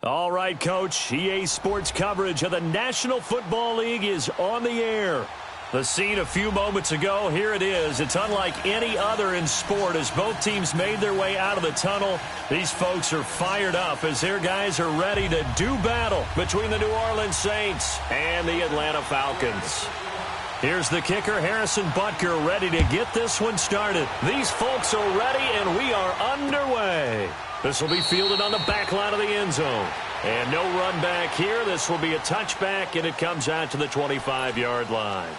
All right, Coach. EA Sports coverage of the National Football League is on the air. The scene a few moments ago, here it is. It's unlike any other in sport as both teams made their way out of the tunnel. These folks are fired up as their guys are ready to do battle between the New Orleans Saints and the Atlanta Falcons. Here's the kicker, Harrison Butker, ready to get this one started. These folks are ready, and we are underway. This will be fielded on the back line of the end zone. And no run back here. This will be a touchback, and it comes out to the 25-yard line.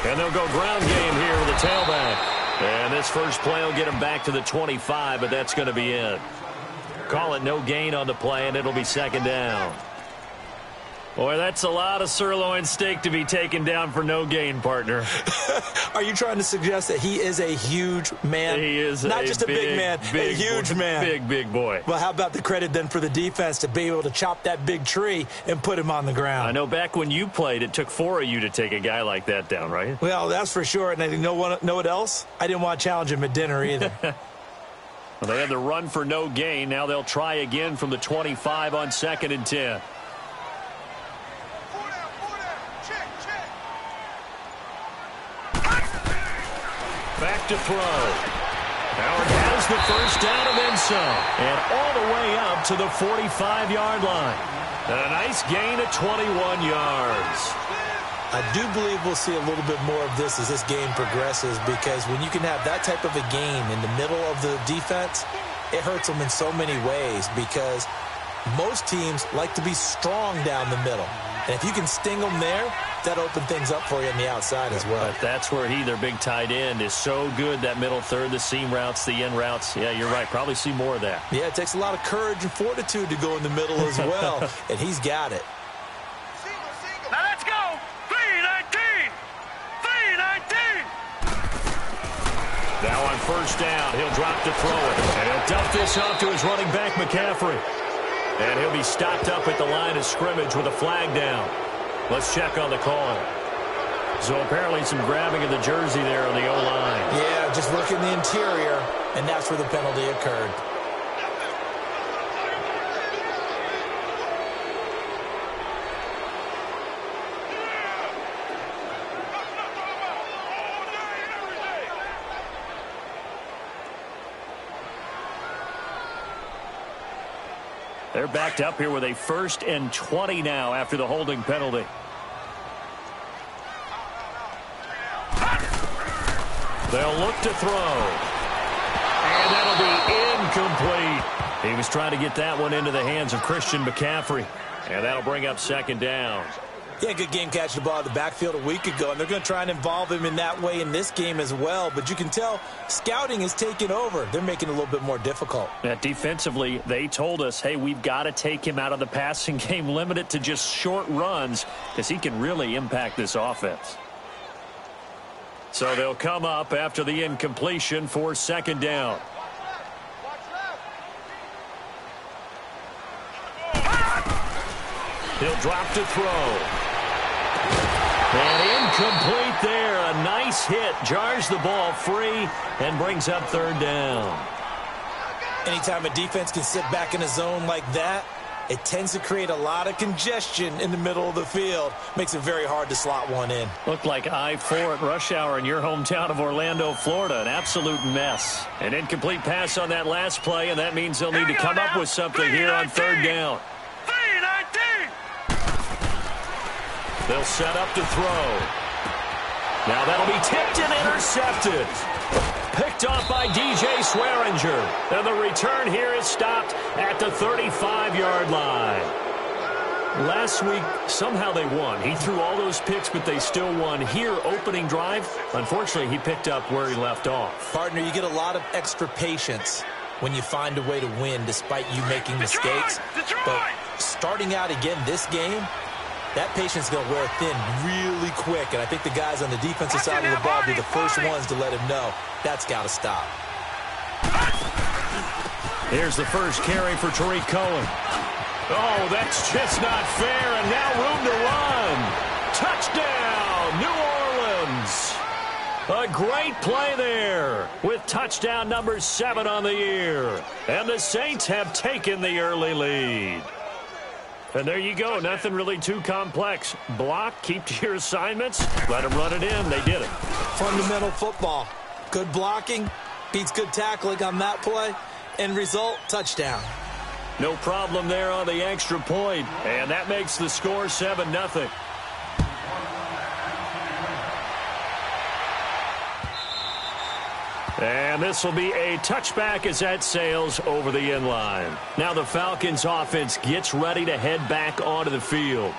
And they'll go ground game here with the tailback. And this first play will get him back to the 25, but that's going to be it. Call it no gain on the play, and it'll be second down. Boy, that's a lot of sirloin steak to be taken down for no gain, partner. Are you trying to suggest that he is a huge man? He is not just a big man, a huge man. Big boy. Well, how about the credit then for the defense to be able to chop that big tree and put him on the ground? I know back when you played, it took 4 of you to take a guy like that down, right? Well, that's for sure. And know what else? I didn't want to challenge him at dinner either. Well, they had the run for no gain. Now they'll try again from the 25 on 2nd and 10. Back to throw. Howard has the first down and then some. And all the way up to the 45-yard line. And a nice gain of 21 yards. I do believe we'll see a little bit more of this as this game progresses, because when you can have that type of a game in the middle of the defense, it hurts them in so many ways, because most teams like to be strong down the middle. And if you can sting them there, that opens things up for you on the outside as well. But that's where their big tight end, is so good, that middle third, the seam routes, the end routes. Yeah, you're right. Probably see more of that. Yeah, it takes a lot of courage and fortitude to go in the middle as well, and he's got it. Now let's go! 3-19! 3-19! Now on first down, he'll drop to throw it. And he'll dump this off to his running back, McCaffrey. And he'll be stopped up at the line of scrimmage with a flag down. Let's check on the call. So apparently some grabbing of the jersey there on the O-line. Yeah, just look in the interior, and that's where the penalty occurred. They're backed up here with a 1st and 20 now after the holding penalty. They'll look to throw. And that'll be incomplete. He was trying to get that one into the hands of Christian McCaffrey. And that'll bring up 2nd down. Yeah, good game catching the ball in the backfield a week ago, and they're going to try and involve him in that way in this game as well. But you can tell scouting is taking over. They're making it a little bit more difficult. Yeah, defensively, they told us, hey, we've got to take him out of the passing game, limit it to just short runs, because he can really impact this offense. So they'll come up after the incompletion for 2nd down. He'll drop to throw. And incomplete there. A nice hit. Jars the ball free and brings up 3rd down. Anytime a defense can sit back in a zone like that, it tends to create a lot of congestion in the middle of the field. Makes it very hard to slot one in. Looked like I-4 at rush hour in your hometown of Orlando, Florida. An absolute mess. An incomplete pass on that last play, and that means they'll need to come up with something here on 3rd down. 3-19! They'll set up to throw. Now that'll be tipped and intercepted. Picked off by DJ Swearinger. And the return here is stopped at the 35-yard line. Last week, somehow they won. He threw all those picks, but they still won. Here, opening drive, unfortunately, he picked up where he left off. Partner, you get a lot of extra patience when you find a way to win despite you making mistakes. But starting out again this game, that patience is going to wear thin really quick. And I think the guys on the defensive side of the ball be the first ones to let him know that's got to stop. Here's the first carry for Tariq Cohen. Oh, that's just not fair, and now room to run. Touchdown, New Orleans. A great play there with touchdown number 7 on the year. And the Saints have taken the early lead. And there you go. Nothing really too complex. Block, keep to your assignments, let them run it in. They did it. Fundamental football. Good blocking beats good tackling on that play. End result, touchdown. No problem there on the extra point. And that makes the score 7-0. And this will be a touchback as that sails over the end line. Now the Falcons offense gets ready to head back onto the field.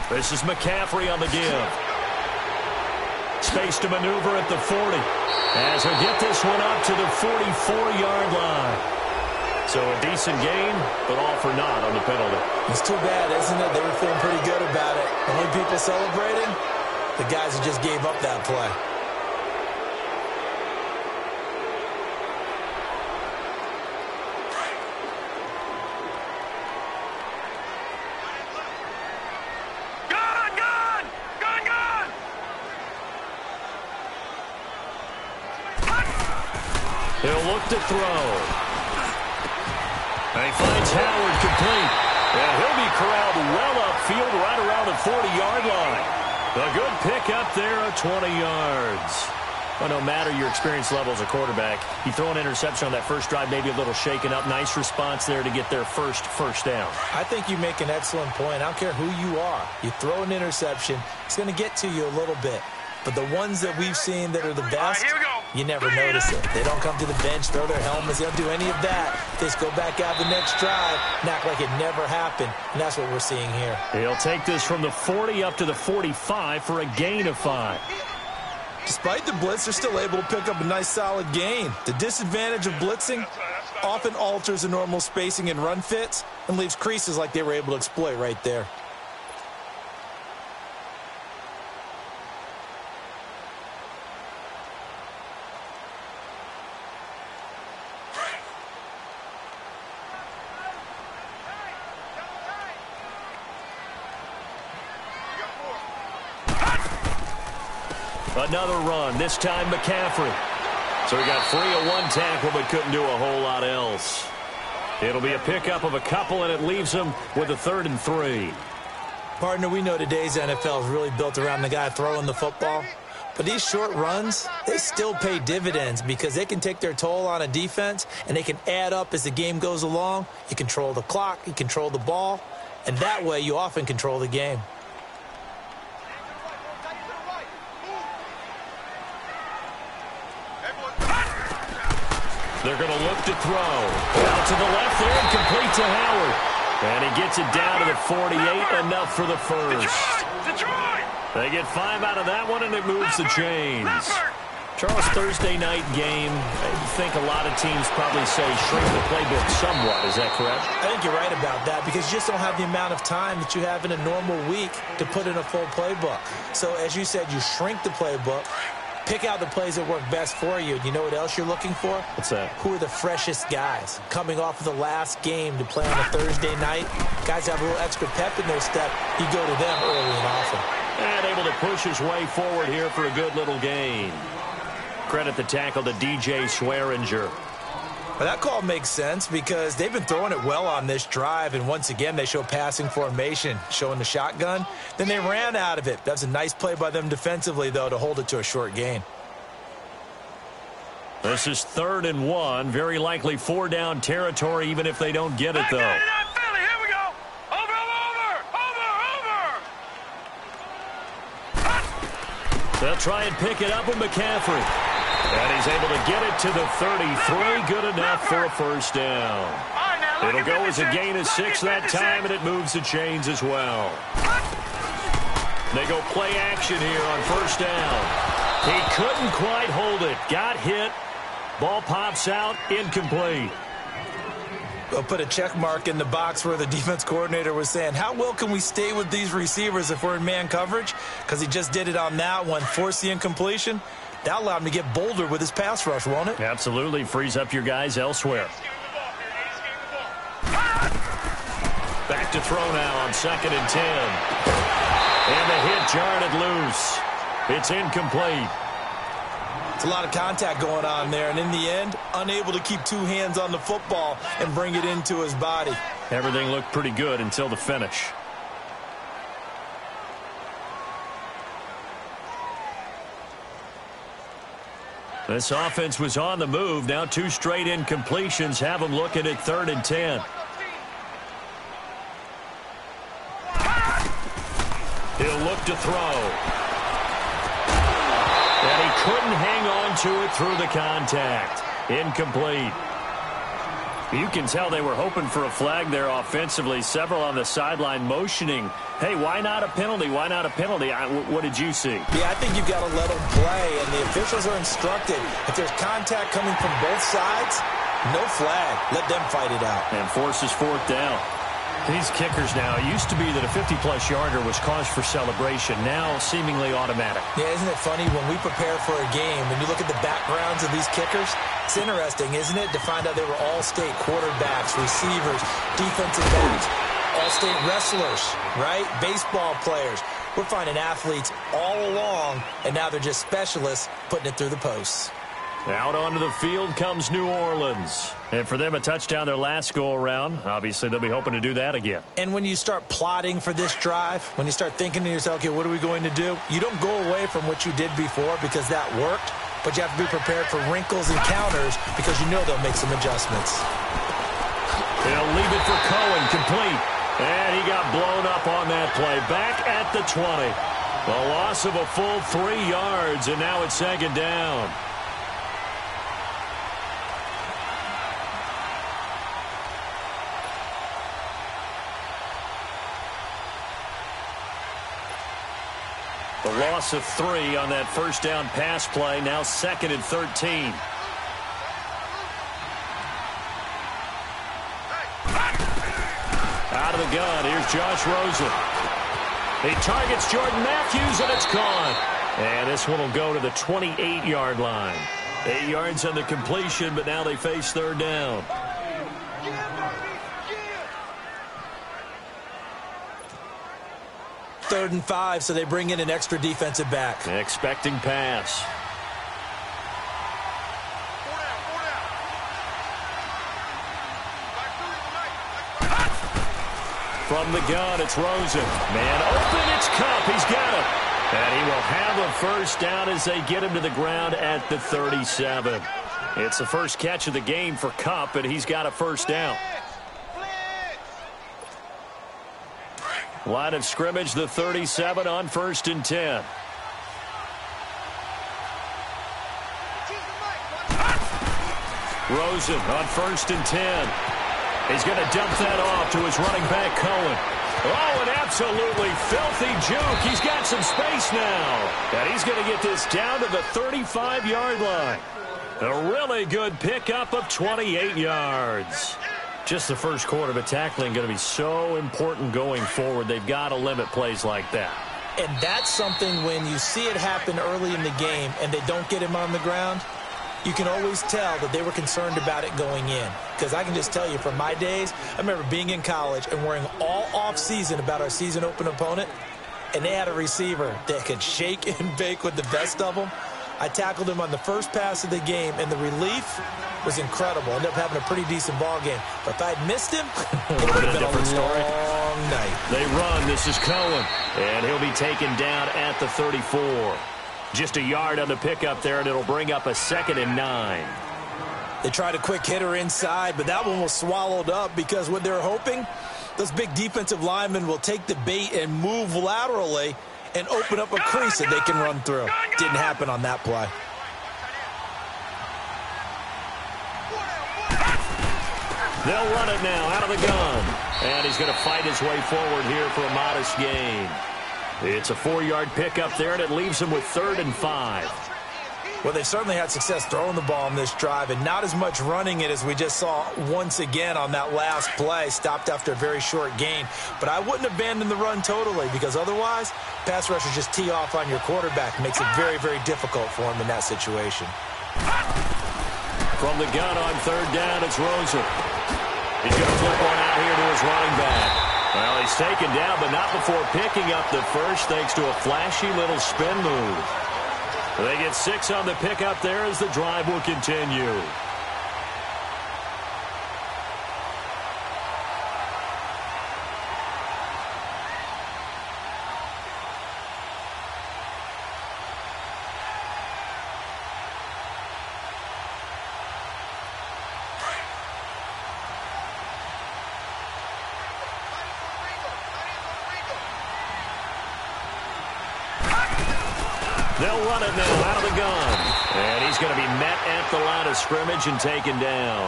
This is McCaffrey on the give. Space to maneuver at the 40. As we get this one up to the 44-yard line. So a decent gain, but all for naught on the penalty. It's too bad, isn't it? They were feeling pretty good about it. The only people celebrating, the guys who just gave up that play. He'll look to throw. And he finds Howard complete. And he'll be corralled well upfield right around the 40-yard line. A good pick up there of 20 yards. Well, no matter your experience level as a quarterback, you throw an interception on that first drive, maybe a little shaken up. Nice response there to get their first down. I think you make an excellent point. I don't care who you are. You throw an interception, it's going to get to you a little bit. But the ones that we've seen that are the best, you never notice it. They don't come to the bench, throw their helmets. They don't do any of that. They just go back out the next drive and act like it never happened. And that's what we're seeing here. He'll take this from the 40 up to the 45 for a gain of 5. Despite the blitz, they're still able to pick up a nice, solid gain. The disadvantage of blitzing often alters the normal spacing and run fits and leaves creases like they were able to exploit right there. Another run, this time McCaffrey. So he got free of one tackle but couldn't do a whole lot else. It'll be a pickup of a couple, and it leaves him with a 3rd and 3. Partner, we know today's NFL is really built around the guy throwing the football. But these short runs, they still pay dividends because they can take their toll on a defense, and they can add up as the game goes along. You control the clock, you control the ball, and that way you often control the game. They're going to look to throw. Out to the left there and complete to Howard. And he gets it down to the 48, enough for the first. They get 5 out of that one, and it moves the chains. Charles, Thursday night game, I think a lot of teams probably say shrink the playbook somewhat. Is that correct? I think you're right about that because you just don't have the amount of time that you have in a normal week to put in a full playbook. So, as you said, you shrink the playbook. Pick out the plays that work best for you. You know what else you're looking for? What's that? Who are the freshest guys? Coming off of the last game to play on a Thursday night, guys have a little extra pep in their step. You go to them early and often. And able to push his way forward here for a good little gain. Credit the tackle to DJ Swearinger. Well, that call makes sense because they've been throwing it well on this drive, and once again they show passing formation, showing the shotgun. Then they ran out of it. That's a nice play by them defensively, though, to hold it to a short gain. This is 3rd and 1, very likely 4-down territory, even if they don't get it, though. Here we go. Over. They'll try and pick it up with McCaffrey. And he's able to get it to the 33. Good enough for a first down. It'll go as a gain of 6 that time, and it moves the chains as well. They go play action here on first down. He couldn't quite hold it. Got hit. Ball pops out. Incomplete. They'll put a check mark in the box where the defense coordinator was saying, how well can we stay with these receivers if we're in man coverage? Because he just did it on that one, forced the incompletion. That allowed him to get bolder with his pass rush, won't it? Absolutely. Frees up your guys elsewhere. Back to throw now on 2nd and 10. And the hit jarred it loose. It's incomplete. It's a lot of contact going on there, and in the end, unable to keep 2 hands on the football and bring it into his body. Everything looked pretty good until the finish. This offense was on the move. Now 2 straight incompletions have them looking at 3rd and 10. He'll look to throw. And he couldn't hang on to it through the contact. Incomplete. You can tell they were hoping for a flag there offensively. Several on the sideline motioning, hey, why not a penalty? Why not a penalty? What did you see? Yeah, I think you've got to let them play, and the officials are instructed. If there's contact coming from both sides, no flag. Let them fight it out. And forces 4th down. These kickers now, it used to be that a 50-plus yarder was cause for celebration. Now seemingly automatic. Yeah, isn't it funny when we prepare for a game, when you look at the backgrounds of these kickers, it's interesting, isn't it, to find out they were all-state quarterbacks, receivers, defensive backs, all-state wrestlers, right? Baseball players. We're finding athletes all along, and now they're just specialists putting it through the posts. Out onto the field comes New Orleans. And for them, a touchdown their last go-around. Obviously, they'll be hoping to do that again. And when you start plotting for this drive, when you start thinking to yourself, okay, what are we going to do? You don't go away from what you did before because that worked, but you have to be prepared for wrinkles and counters because you know they'll make some adjustments. They'll leave it for Cohen, complete. And he got blown up on that play. Back at the 20. A loss of a full 3 yards, and now it's 2nd down. A loss of 3 on that first down pass play. Now 2nd and 13. Out of the gun. Here's Josh Rosen. He targets Jordan Matthews, and it's caught. And this one will go to the 28-yard line. 8 yards on the completion, but now they face 3rd down. Third and 5, so they bring in an extra defensive back. Expecting pass. From the gun, it's Rosen. Man open, it's Cup. He's got it. And he will have a first down as they get him to the ground at the 37. It's the first catch of the game for Cup, and he's got a first down. Line of scrimmage, the 37 on 1st and 10. Rosen on 1st and 10. He's going to dump that off to his running back, Cohen. Oh, an absolutely filthy juke. He's got some space now. And he's going to get this down to the 35-yard line. A really good pickup of 28 yards. Just the first quarter, but tackling going to be so important going forward. They've got to limit plays like that. And that's something when you see it happen early in the game and they don't get him on the ground, you can always tell that they were concerned about it going in. Because I can just tell you from my days, I remember being in college and worrying all off-season about our season open opponent, and they had a receiver that could shake and bake with the best of them. I tackled him on the first pass of the game, and the relief was incredible. Ended up having a pretty decent ball game. But if I'd missed him, it would have been a long night. They run. This is Cohen, and he'll be taken down at the 34. Just a yard on the pickup there, and it'll bring up a 2nd and 9. They tried a quick hitter inside, but that one was swallowed up because what they're hoping, those big defensive linemen will take the bait and move laterally and open up a crease that they can run through. Didn't happen on that play. They'll run it now out of the gun. And he's going to fight his way forward here for a modest gain. It's a 4-yard pickup there, and it leaves him with 3rd and 5. Well, they've certainly had success throwing the ball on this drive, and not as much running it as we just saw once again on that last play, stopped after a very short gain. But I wouldn't abandon the run totally, because otherwise, pass rushers just tee off on your quarterback. It makes it very, very difficult for him in that situation. From the gun on 3rd down, it's Rosen. He's going to flip one out here to his running back. Well, he's taken down, but not before picking up the first, thanks to a flashy little spin move. They get 6 on the pickup there as the drive will continue. They'll run it now out of the gun. And he's going to be met at the line of scrimmage and taken down.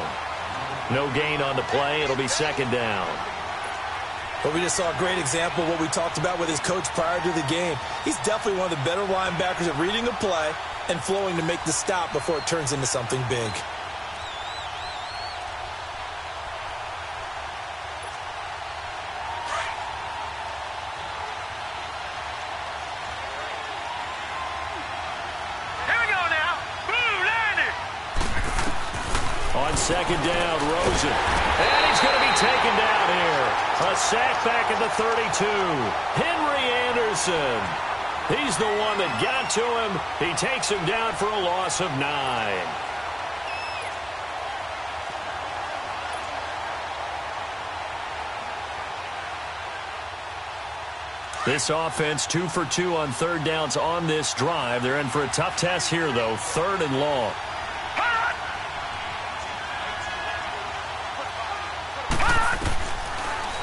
No gain on the play. It'll be 2nd down. But we just saw a great example of what we talked about with his coach prior to the game. He's definitely one of the better linebackers at reading a play and flowing to make the stop before it turns into something big. On 2nd down, Rosen. And he's going to be taken down here. A sack back at the 32. Henry Anderson. He's the one that got to him. He takes him down for a loss of 9. This offense 2 for 2 on 3rd downs on this drive. They're in for a tough test here, though. 3rd and long.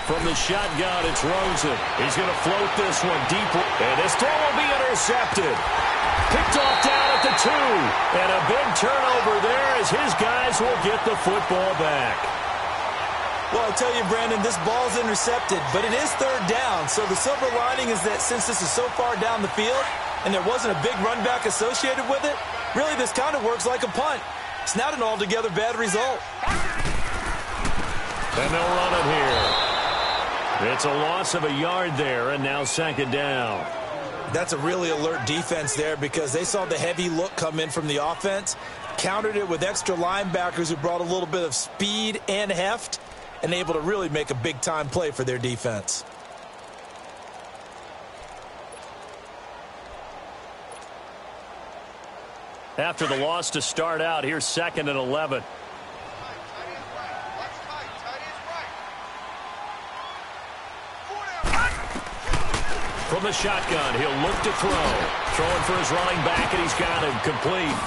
From the shotgun, it's Rosen. He's going to float this one deep. And this throw will be intercepted. Picked off down at the 2. And a big turnover there as his guys will get the football back. Well, I tell you, Brandon, this ball's intercepted, but it is 3rd down. So the silver lining is that since this is so far down the field and there wasn't a big run back associated with it, really this kind of works like a punt. It's not an altogether bad result. And they'll run it here. It's a loss of a yard there, and now 2nd down. That's a really alert defense there because they saw the heavy look come in from the offense, countered it with extra linebackers who brought a little bit of speed and heft, and able to really make a big-time play for their defense. After the loss to start out, here's 2nd and 11. From the shotgun, he'll look to throw. Throwing for his running back, and he's got him complete.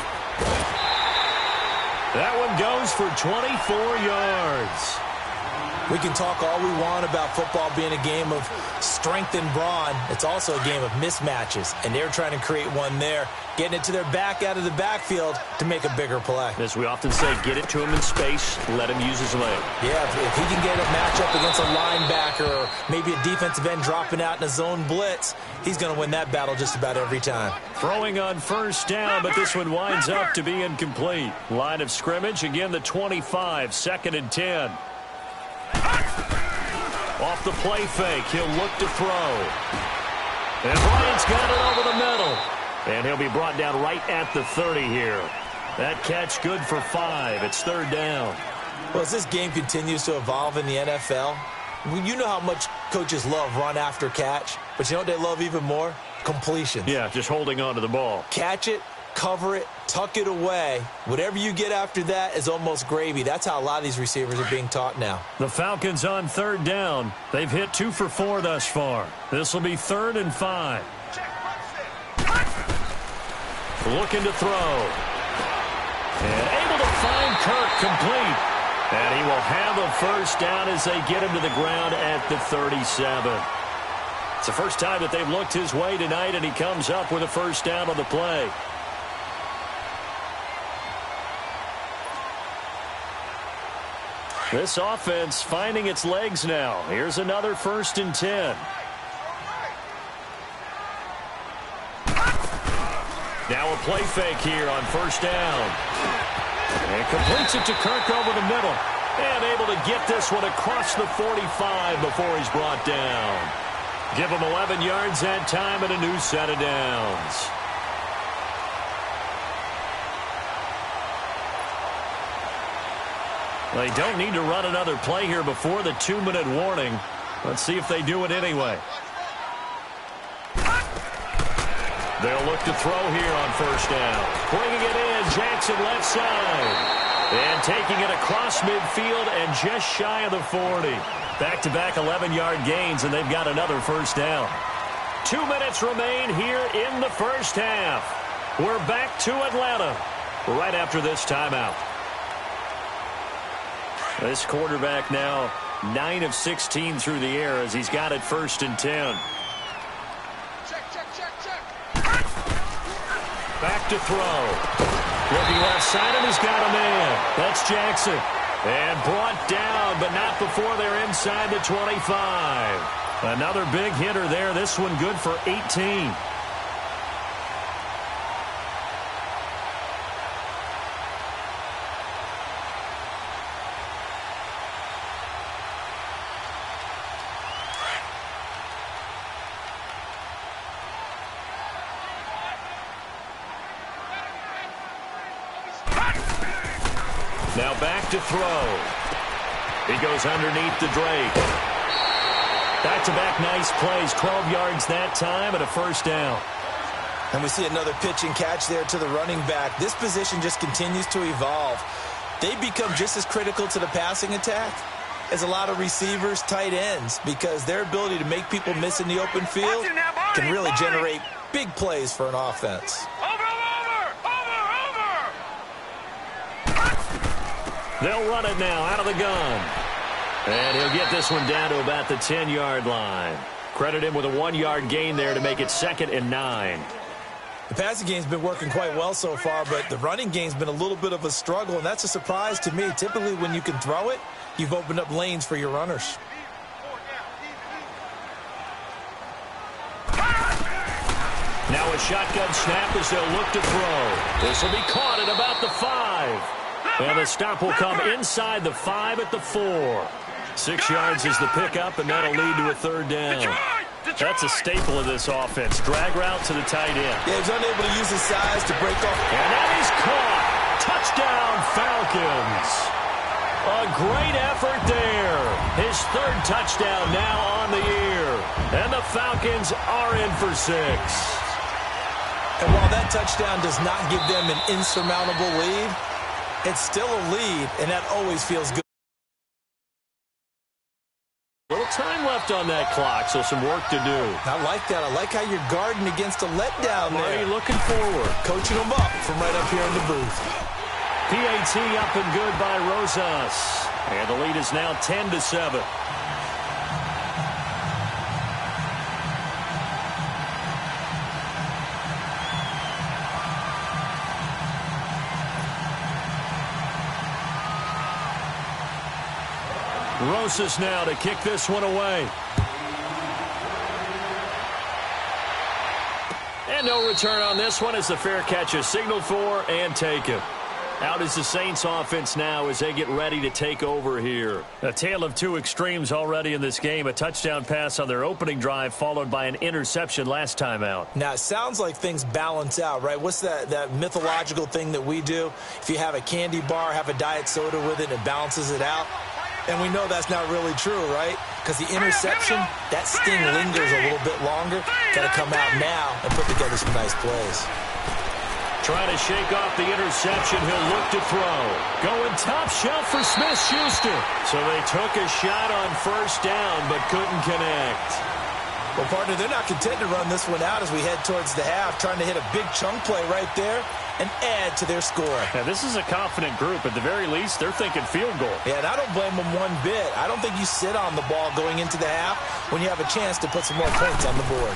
That one goes for 24 yards. We can talk all we want about football being a game of strength and brawn. It's also a game of mismatches, and they're trying to create one there, getting it to their back out of the backfield to make a bigger play. As we often say, get it to him in space, let him use his leg. Yeah, if he can get a matchup against a linebacker or maybe a defensive end dropping out in a zone blitz, he's going to win that battle just about every time. Throwing on 1st down, but this one winds up to be incomplete. Line of scrimmage, again the 25, 2nd and 10. Off the play fake, he'll look to throw. And Bryant's got it over the middle. And he'll be brought down right at the 30 here. That catch good for 5. It's 3rd down. Well, as this game continues to evolve in the NFL, you know how much coaches love run after catch, but you know what they love even more? Completions. Yeah, just holding on to the ball. Catch it, cover it, tuck it away. Whatever you get after that is almost gravy. That's how a lot of these receivers are being taught now. The Falcons on 3rd down. They've hit 2 for 4 thus far. This will be 3rd and 5. Looking to throw. And able to find Kirk complete. And he will have a 1st down as they get him to the ground at the 37. It's the first time that they've looked his way tonight, and he comes up with a first down on the play. This offense finding its legs now. Here's another 1st and 10. Now a play fake here on 1st down. And completes it to Kirk over the middle. And able to get this one across the 45 before he's brought down. Give him 11 yards that time and a new set of downs. They don't need to run another play here before the 2-minute warning. Let's see if they do it anyway. They'll look to throw here on 1st down. Bringing it in, Jackson left side. And taking it across midfield and just shy of the 40. Back-to-back 11-yard gains, and they've got another 1st down. 2 minutes remain here in the 1st half. We're back to Atlanta right after this timeout. This quarterback now 9 of 16 through the air as he's got it 1st and 10. Back to throw. Looking left side, and he's got a man. That's Jackson. And brought down, but not before they're inside the 25. Another big hitter there. This one good for 18. Now back to throw. He goes underneath to Drake. Back-to-back nice plays. 12 yards that time and a 1st down. And we see another pitch and catch there to the running back. This position just continues to evolve. They become just as critical to the passing attack as a lot of receivers, tight ends, because their ability to make people miss in the open field can really generate big plays for an offense. They'll run it now out of the gun. And he'll get this one down to about the 10-yard line. Credit him with a 1-yard gain there to make it 2nd and 9. The passing game's been working quite well so far, but the running game's been a little bit of a struggle, and that's a surprise to me. Typically, when you can throw it, you've opened up lanes for your runners. Now a shotgun snap as they'll look to throw. This will be caught at about the 5. And the stop will come inside the 5 at the 4. 6 yards is the pickup, and that'll lead to a 3rd down. That's a staple of this offense. Drag route to the tight end. Yeah, he's unable to use his size to break off. And that is caught. Touchdown, Falcons. A great effort there. His 3rd touchdown now on the year. And the Falcons are in for 6. And while that touchdown does not give them an insurmountable lead, it's still a lead, and that always feels good. Little time left on that clock, so some work to do. I like that. I like how you're guarding against a letdown there. Already looking forward. Coaching them up from right up here in the booth. PAT up and good by Rosas. And the lead is now 10-7. Rosas now to kick this one away. And no return on this one as the fair catch is signaled for and taken. Out is the Saints offense now as they get ready to take over here. A tale of two extremes already in this game. A touchdown pass on their opening drive followed by an interception last time out. Now, it sounds like things balance out, right? What's that mythological thing that we do? If you have a candy bar, have a diet soda with it, it balances it out. And we know that's not really true, right? Because the interception, that sting lingers a little bit longer. Got to come out now and put together some nice plays. Trying to shake off the interception. He'll look to throw. Going top shelf for Smith-Schuster. So they took a shot on 1st down but couldn't connect. Well, partner, they're not content to run this one out as we head towards the half. Trying to hit a big chunk play right there. and add to their score. Yeah, this is a confident group. At the very least, they're thinking field goal. Yeah, and I don't blame them one bit. I don't think you sit on the ball going into the half when you have a chance to put some more points on the board.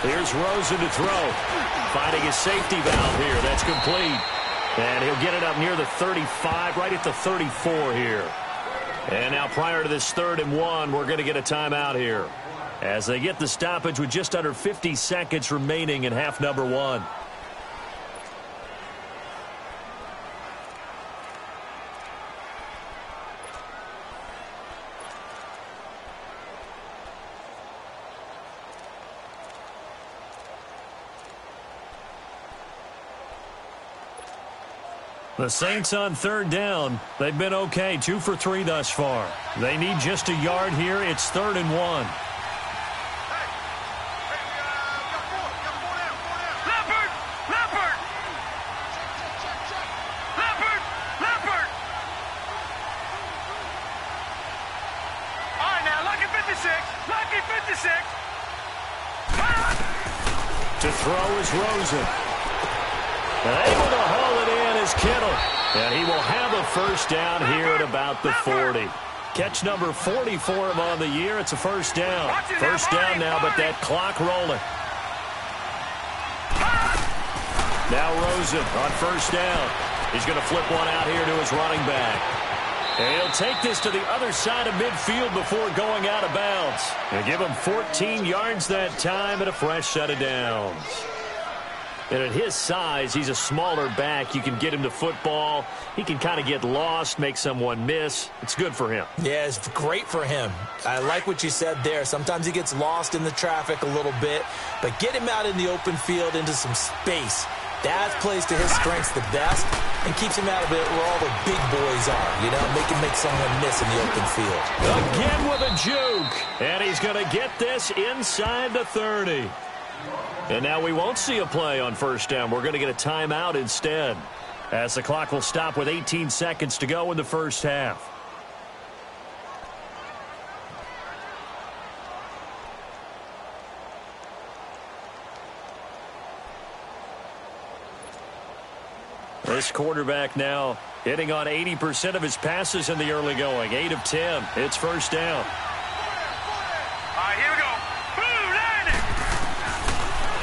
Here's Rosen to throw. Finding his safety valve here. That's complete. And he'll get it up near the 35, right at the 34 here. And now prior to this 3rd and 1, we're going to get a timeout here, as they get the stoppage with just under 50 seconds remaining in half number 1. The Saints on 3rd down. They've been okay, 2 for 3 thus far. They need just a yard here. It's 3rd and 1. To throw is Rosen. And able to haul it in is Kittle. And he will have a first down here at about the 40. Catch number 40 for him on the year. It's a first down. First down now, but that clock rolling. Now Rosen on first down. He's going to flip one out here to his running back. And he'll take this to the other side of midfield before going out of bounds. He'll give him 14 yards that time and a fresh set of downs. And at his size, he's a smaller back. You can get him to football. He can kind of get lost, make someone miss. It's good for him. Yeah, it's great for him. I like what you said there. Sometimes he gets lost in the traffic a little bit, but get him out in the open field into some space. That plays to his strengths the best and keeps him out of it where all the big boys are, you know, make someone miss in the open field. Again with a juke, and he's going to get this inside the 30. And now we won't see a play on first down. We're going to get a timeout instead, as the clock will stop with 18 seconds to go in the first half. This quarterback now hitting on 80% of his passes in the early going. 8 of 10. It's first down. All right, here we go. Blue landing.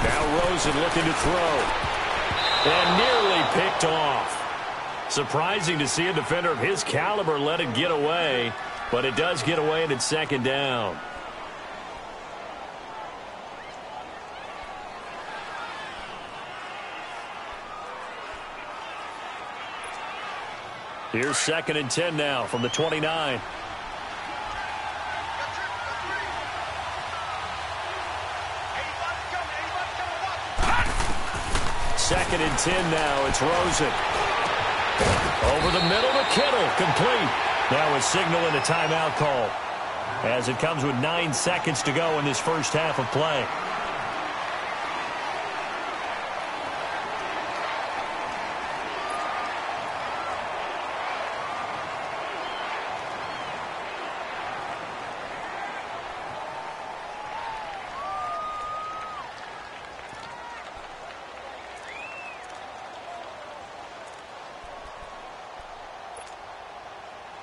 Now Rosen looking to throw. And nearly picked off. Surprising to see a defender of his caliber let it get away. But it does get away, and it's second down. Here's 2nd and 10 now from the 29. Second and 10 now. It's Rosen. Over the middle to Kittle. Complete. Now it's signaling a timeout call, as it comes with 9 seconds to go in this first half of play.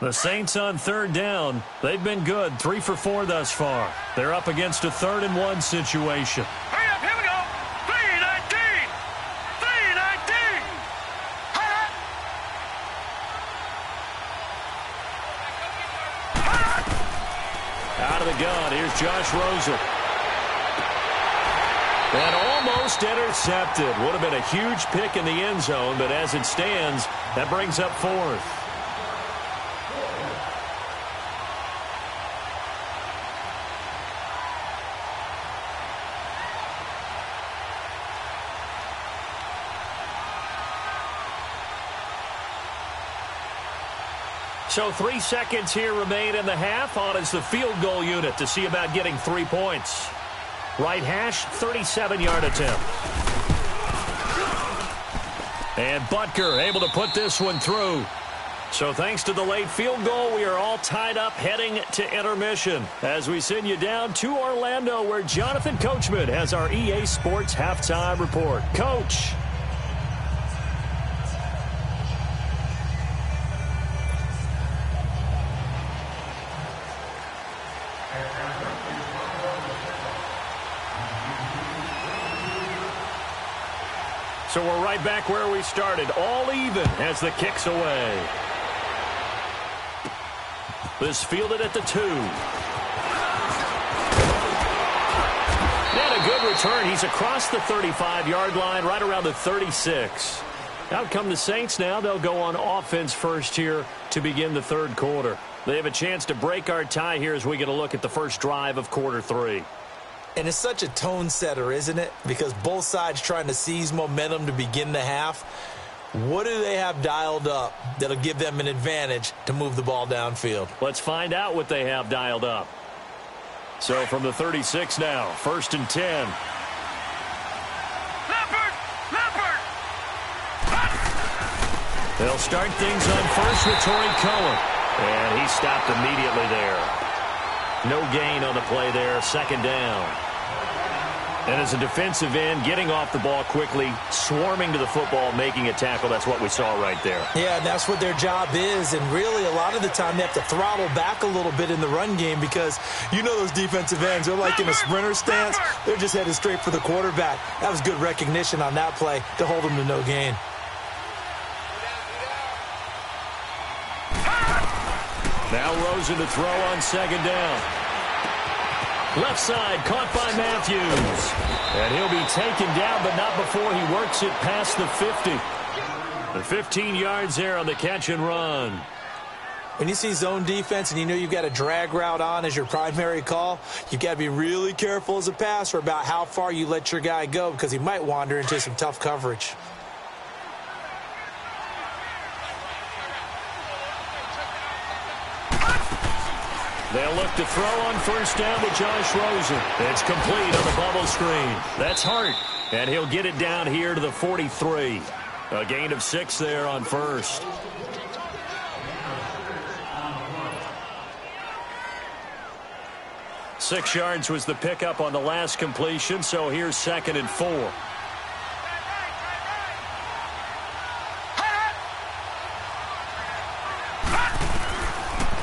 The Saints on 3rd down. They've been good, 3 for 4 thus far. They're up against a 3rd and 1 situation. Hurry up, here we go. 3-19. 3-19. Out of the gun, here's Josh Rosen. And almost intercepted. Would have been a huge pick in the end zone, but as it stands, that brings up 4th. So 3 seconds here remain in the half. On is the field goal unit to see about getting 3 points. Right hash, 37-yard attempt. And Butker able to put this one through. So thanks to the late field goal, we are all tied up heading to intermission, as we send you down to Orlando, where Jonathan Coachman has our EA Sports Halftime Report. Coach. So we're right back where we started, all even as the kick's away. This fielded at the 2. And a good return. He's across the 35-yard line, right around the 36. Out come the Saints now. They'll go on offense first here to begin the third quarter. They have a chance to break our tie here as we get a look at the first drive of quarter 3. And it's such a tone setter, isn't it? Because both sides trying to seize momentum to begin the half. What do they have dialed up that'll give them an advantage to move the ball downfield? Let's find out what they have dialed up. So from the 36 now, 1st and 10. They'll start things on first with Torrey Cohen. And he stopped immediately there. No gain on the play there, 2nd down. And as a defensive end, getting off the ball quickly, swarming to the football, making a tackle, that's what we saw right there. Yeah, and that's what their job is. And really, a lot of the time, they have to throttle back a little bit in the run game because you know those defensive ends, they're like in a sprinter stance. They're just headed straight for the quarterback. That was good recognition on that play to hold them to no gain. Now Rosen to throw on 2nd down. Left side, caught by Matthews. And he'll be taken down, but not before he works it past the 50. The 15 yards there on the catch and run. When you see zone defense and you know you've got a drag route on as your primary call, you've got to be really careful as a passer about how far you let your guy go because he might wander into some tough coverage. They'll look to throw on 1st down with Josh Rosen. It's complete on the bubble screen. That's Hart. And he'll get it down here to the 43. A gain of 6 there on 1st. Six yards was the pickup on the last completion, so here's 2nd and 4.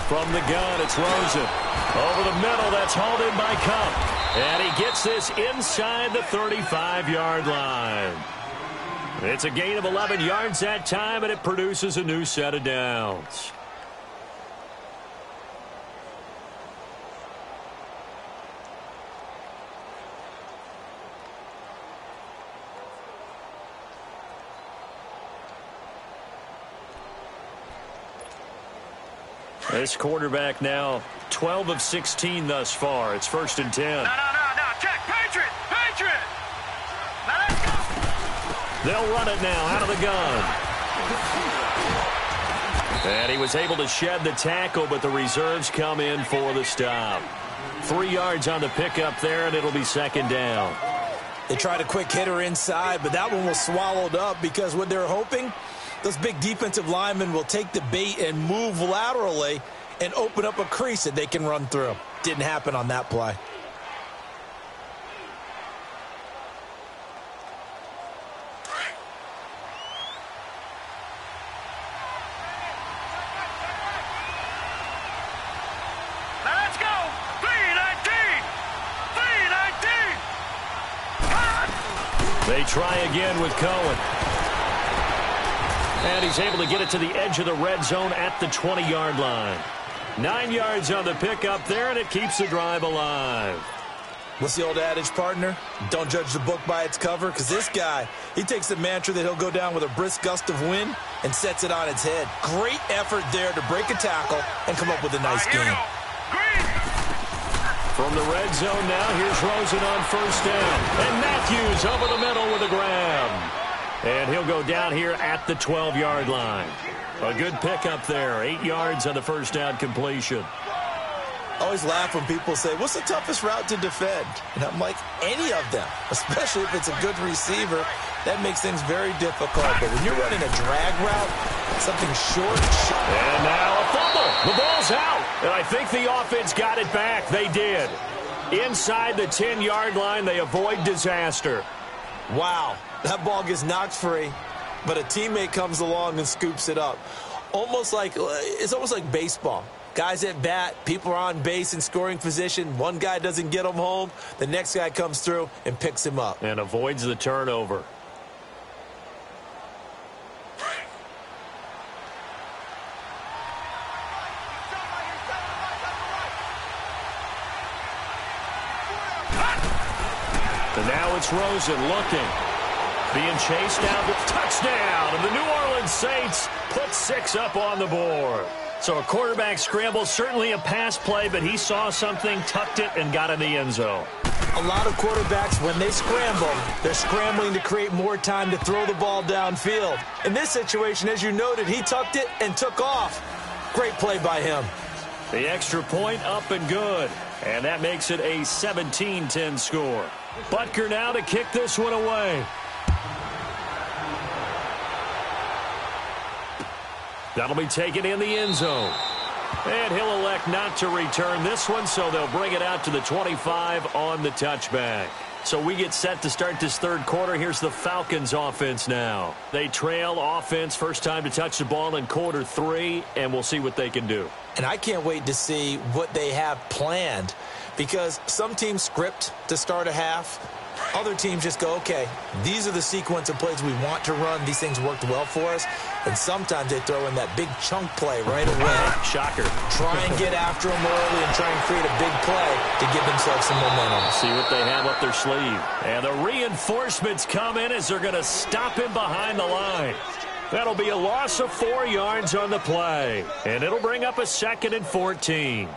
From the gun, it's Rosen. Over the middle, that's hauled in by Cup. And he gets this inside the 35-yard line. It's a gain of 11 yards that time, and it produces a new set of downs. This quarterback now 12 of 16 thus far. It's 1st and 10. No. Check. Patriot. Now let's go. They'll run it now out of the gun. And he was able to shed the tackle, but the reserves come in for the stop. 3 yards on the pickup there, and it'll be 2nd down. They tried a quick hitter inside, but that one was swallowed up because what they're hoping, those big defensive linemen will take the bait and move laterally and open up a crease that they can run through. Didn't happen on that play. Now let's go. 3-19. They try again with Cohen. And he's able to get it to the edge of the red zone at the 20-yard line. 9 yards on the pickup there, and it keeps the drive alive. What's the old adage, partner? Don't judge the book by its cover, because this guy, he takes the mantra that he'll go down with a brisk gust of wind and sets it on its head. Great effort there to break a tackle and come up with a nice game. From the red zone now, here's Rosen on 1st down. And Matthews over the middle with a grab. And he'll go down here at the 12-yard line. A good pickup there. 8 yards on the 1st down completion. I always laugh when people say, what's the toughest route to defend? And I'm like, any of them, especially if it's a good receiver. That makes things very difficult. But when you're running a drag route, something short. And now a fumble. The ball's out. And I think the offense got it back. They did. Inside the 10-yard line, they avoid disaster. Wow. That ball gets knocked free, but a teammate comes along and scoops it up. It's almost like baseball. Guys at bat, people are on base in scoring position. One guy doesn't get him home. The next guy comes through and picks him up. And avoids the turnover. And now it's Rosen looking. Being chased down the touchdown. And the New Orleans Saints put 6 up on the board. So a quarterback scramble, certainly a pass play, but he saw something, tucked it, and got in the end zone. A lot of quarterbacks, when they scramble, they're scrambling to create more time to throw the ball downfield. In this situation, as you noted, he tucked it and took off. Great play by him. The extra point up and good. And that makes it a 17-10 score. Butker now to kick this one away. That'll be taken in the end zone. And he'll elect not to return this one, so they'll bring it out to the 25 on the touchback. So we get set to start this third quarter. Here's the Falcons offense now. They trail offense, first time to touch the ball in quarter 3, and we'll see what they can do. And I can't wait to see what they have planned, because some teams script to start a half. Other teams just go, okay, these are the sequence of plays we want to run. These things worked well for us. And sometimes they throw in that big chunk play right away. Shocker. Try and get after them early and try and create a big play to give themselves some momentum. See what they have up their sleeve. And the reinforcements come in as they're going to stop him behind the line. That'll be a loss of 4 yards on the play. And it'll bring up a 2nd and 14.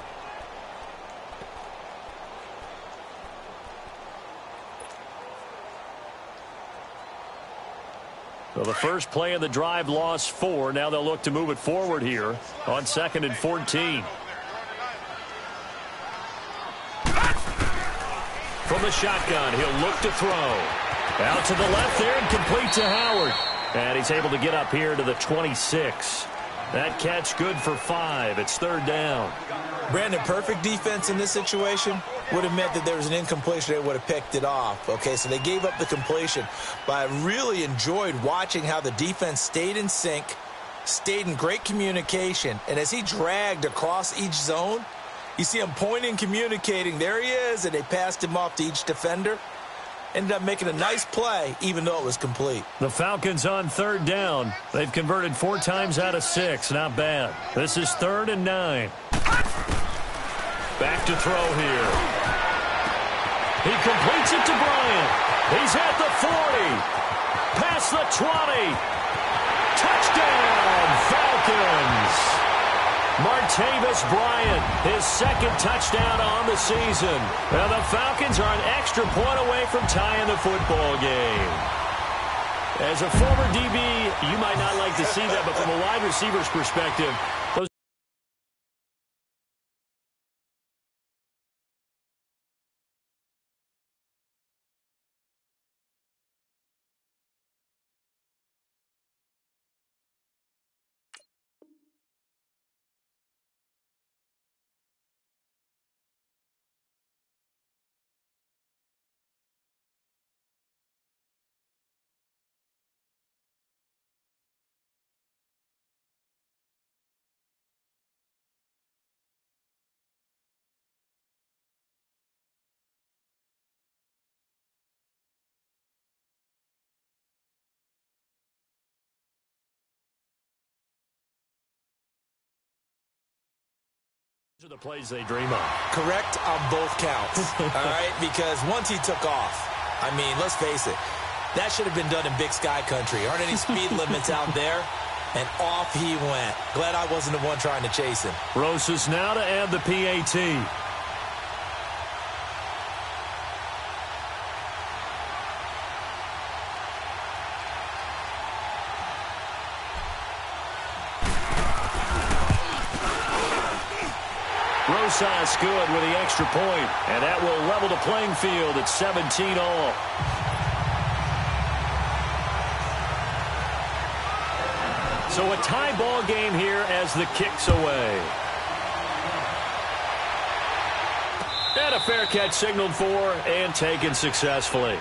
So the first play of the drive lost 4. Now they'll look to move it forward here on 2nd and 14. From the shotgun, he'll look to throw. Out to the left there and complete to Howard. And he's able to get up here to the 26. That catch good for 5. It's 3rd down. Brandon, perfect defense in this situation would have meant that there was an incompletion. They would have picked it off. Okay, so they gave up the completion. But I really enjoyed watching how the defense stayed in sync, stayed in great communication. And as he dragged across each zone, you see him pointing, communicating. There he is, and they passed him off to each defender. Ended up making a nice play, even though it was complete. The Falcons on 3rd down. They've converted 4 times out of 6. Not bad. This is 3rd and 9. Back to throw here. He completes it to Bryant. He's at the 40. Past the 20. Touchdown, Falcons. Martavis Bryant, his 2nd touchdown on the season. Now the Falcons are an extra point away from tying the football game. As a former DB, you might not like to see that, but from a wide receiver's perspective, those are the plays they dream of. Correct on both counts, all right? Because once he took off, I mean, let's face it, that should have been done in Big Sky Country. Aren't any speed limits out there? And off he went. Glad I wasn't the one trying to chase him. Rosas now to add the PAT. Rosas good with the extra point, and that will level the playing field at 17 all. So a tie ball game here as the kick's away. And a fair catch signaled for and taken successfully.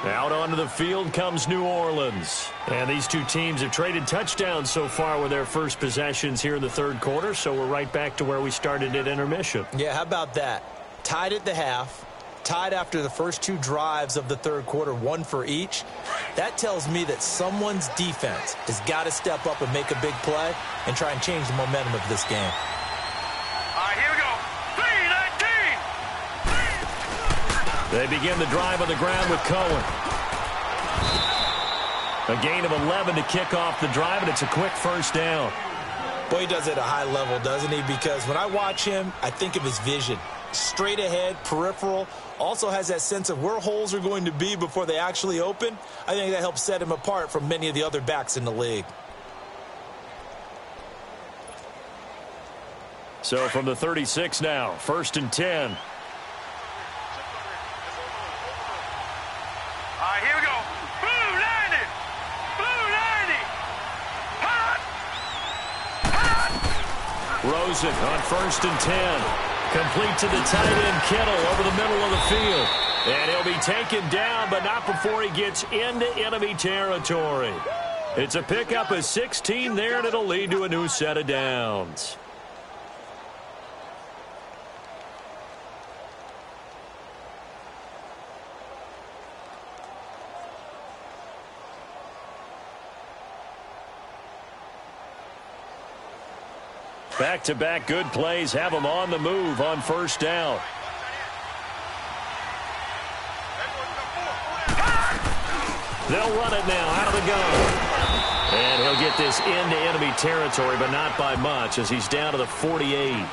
Out onto the field comes New Orleans. And these two teams have traded touchdowns so far with their first possessions here in the third quarter, so we're right back to where we started at intermission. Yeah, how about that? Tied at the half, tied after the first 2 drives of the third quarter, 1 for each. That tells me that someone's defense has got to step up and make a big play and try and change the momentum of this game. All right, here we go. 3-19. They begin the drive on the ground with Cohen. A gain of 11 to kick off the drive, and it's a quick first down. Boy, he does it at a high level, doesn't he? Because when I watch him, I think of his vision. Straight ahead, peripheral, also has that sense of where holes are going to be before they actually open. I think that helps set him apart from many of the other backs in the league. So from the 36 now, 1st and 10. All right, here we go. Blue 90. Blue 90. Hot. Hot. Rosen on 1st and 10. Complete to the tight end, Kittle, over the middle of the field. And he'll be taken down, but not before he gets into enemy territory. It's a pickup of 16 there, and it'll lead to a new set of downs. Back-to-back good plays have them on the move on 1st down. They'll run it now out of the gun. And he'll get this into enemy territory, but not by much as he's down to the 48.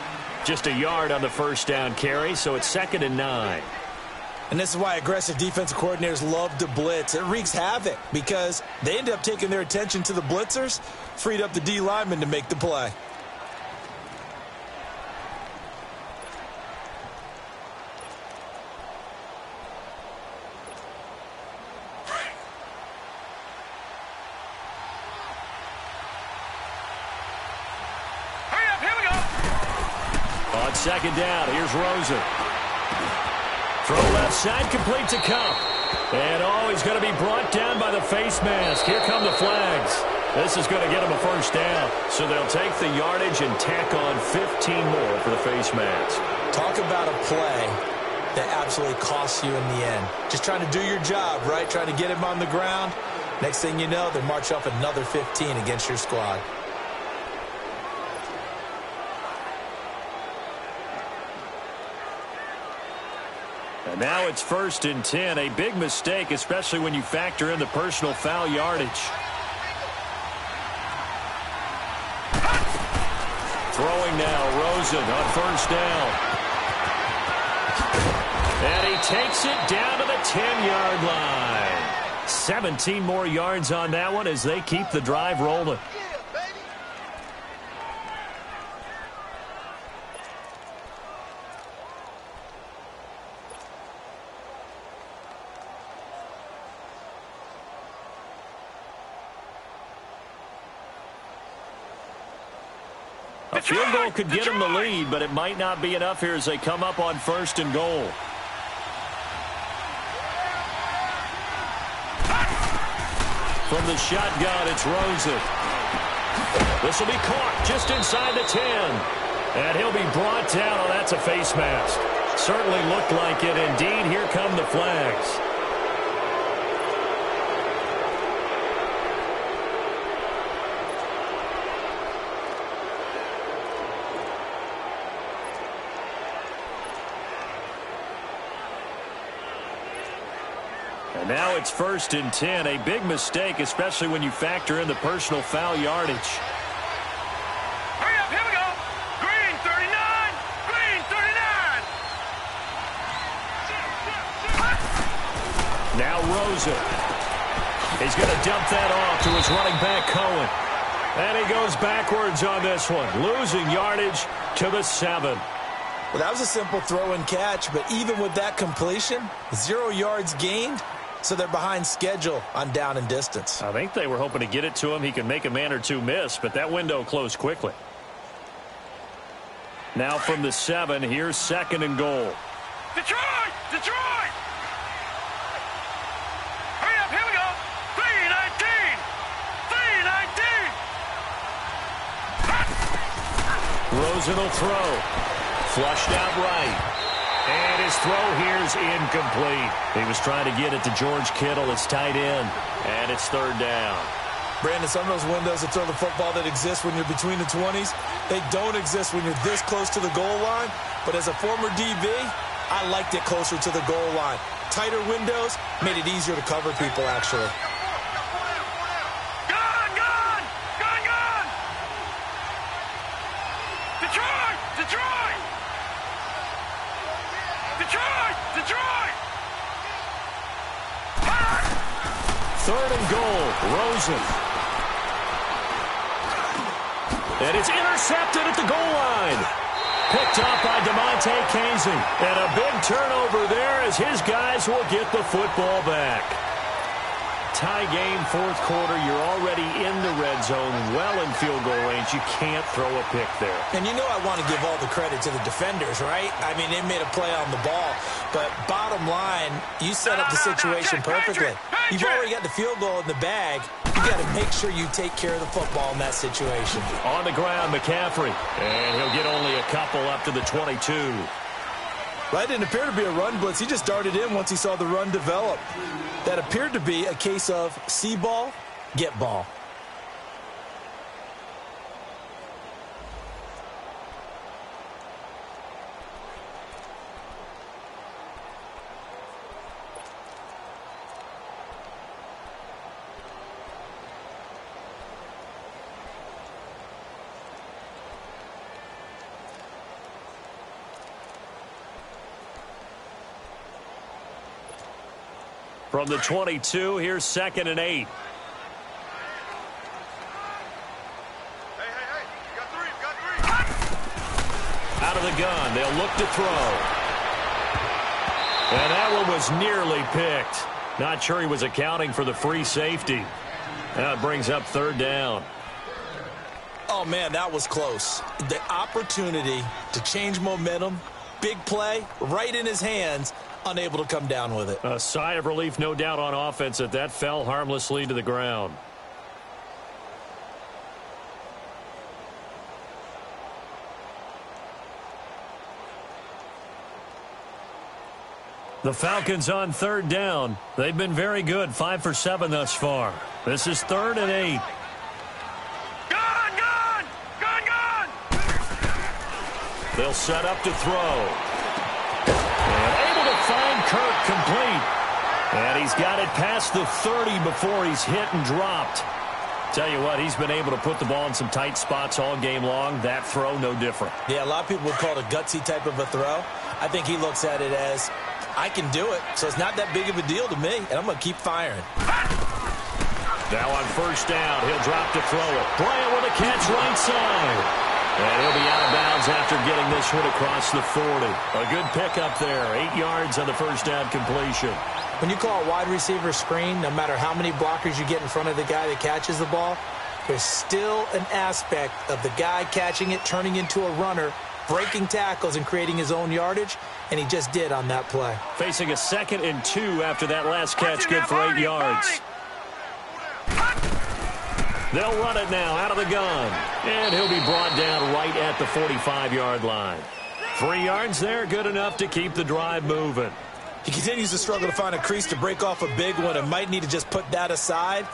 Just a yard on the 1st down carry, so it's 2nd and 9. And this is why aggressive defensive coordinators love to blitz. It wreaks havoc because they end up taking their attention to the blitzers, freed up the D lineman to make the play. On 2nd down, here's Rosen. Throw left side, complete to Cup. And he's going to be brought down by the face mask. Here come the flags. This is going to get him a 1st down. So they'll take the yardage and tack on 15 more for the face mask. Talk about a play that absolutely costs you in the end. Just trying to do your job, right? Trying to get him on the ground. Next thing you know, they march up another 15 against your squad. And now it's 1st and 10. A big mistake, especially when you factor in the personal foul yardage. Throwing now, Rosen on 1st down. And he takes it down to the 10-yard line. 17 more yards on that one as they keep the drive rolling. A field goal could get them the lead, but it might not be enough here as they come up on 1st and goal. From the shotgun, it's Rosen. This will be caught just inside the 10. And he'll be brought down. Oh, that's a face mask. Certainly looked like it. Indeed, here come the flags. And now it's 1st and 10. A big mistake, especially when you factor in the personal foul yardage. Hurry up, here we go. Green 39. Green 39. Now Rosen. He's going to dump that off to his running back, Cohen. And he goes backwards on this one, losing yardage to the 7. Well, that was a simple throw and catch, but even with that completion, 0 yards gained. So they're behind schedule on down and distance. I think they were hoping to get it to him. He could make a man or two miss, but that window closed quickly. Now from the 7, here's 2nd and goal. Detroit! Detroit! Hurry up, here we go. 319. 319. Rosen will throw. Flushed out right. And his throw here is incomplete. He was trying to get it to George Kittle, his tight end. And it's 3rd down. Brandon, some of those windows to throw the football that exist when you're between the 20s, they don't exist when you're this close to the goal line. But as a former DB, I liked it closer to the goal line. Tighter windows made it easier to cover people, actually. Detroit! Detroit! Detroit! Detroit! Third and goal, Rosen. And it's intercepted at the goal line. Picked up by DeMonte Casey. And a big turnover there as his guys will get the football back. Tie game, fourth quarter. You're already in the red zone, well in field goal range. You can't throw a pick there. And you know I want to give all the credit to the defenders, right? I mean, they made a play on the ball. But bottom line, you set up the situation perfectly. You've already got the field goal in the bag. You got to make sure you take care of the football in that situation. On the ground, McCaffrey. And he'll get only a couple up to the 22. That didn't appear to be a run blitz. He just darted in once he saw the run develop. That appeared to be a case of see ball, get ball. From the 22, here's 2nd and 8. Hey, you got three. Out of the gun, they'll look to throw. And that one was nearly picked. Not sure he was accounting for the free safety. That brings up 3rd down. Oh, man, that was close. The opportunity to change momentum, big play, right in his hands, unable to come down with it. A sigh of relief, no doubt, on offense that fell harmlessly to the ground. The Falcons on 3rd down. They've been very good, 5 for 7 thus far. This is 3rd and 8. Gun! They'll set up to throw. Find Kirk complete. And he's got it past the 30 before he's hit and dropped. Tell you what, he's been able to put the ball in some tight spots all game long. That throw, no different. Yeah, a lot of people would call it a gutsy type of a throw. I think he looks at it as, I can do it, so it's not that big of a deal to me, and I'm going to keep firing. Now on 1st down, he'll drop to throw it. Bryant with a catch right side. And he'll be out of bounds after getting this one across the 40. A good pickup there. 8 yards on the 1st down completion. When you call a wide receiver screen, no matter how many blockers you get in front of the guy that catches the ball, there's still an aspect of the guy catching it, turning into a runner, breaking tackles and creating his own yardage, and he just did on that play. Facing a 2nd and 2 after that last catch, good for 8 yards. They'll run it now out of the gun. And he'll be brought down right at the 45-yard line. 3 yards there, good enough to keep the drive moving. He continues to struggle to find a crease to break off a big one and might need to just put that aside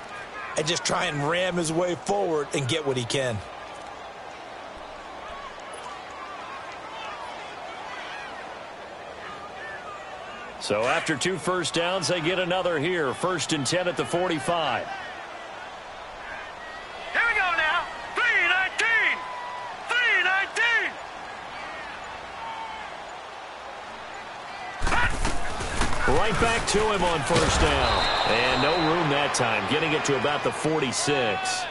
and just try and ram his way forward and get what he can. So after 2 first downs, they get another here. 1st and 10 at the 45. Here we go now. 3-19. 3-19. Right back to him on 1st down. And no room that time, getting it to about the 46.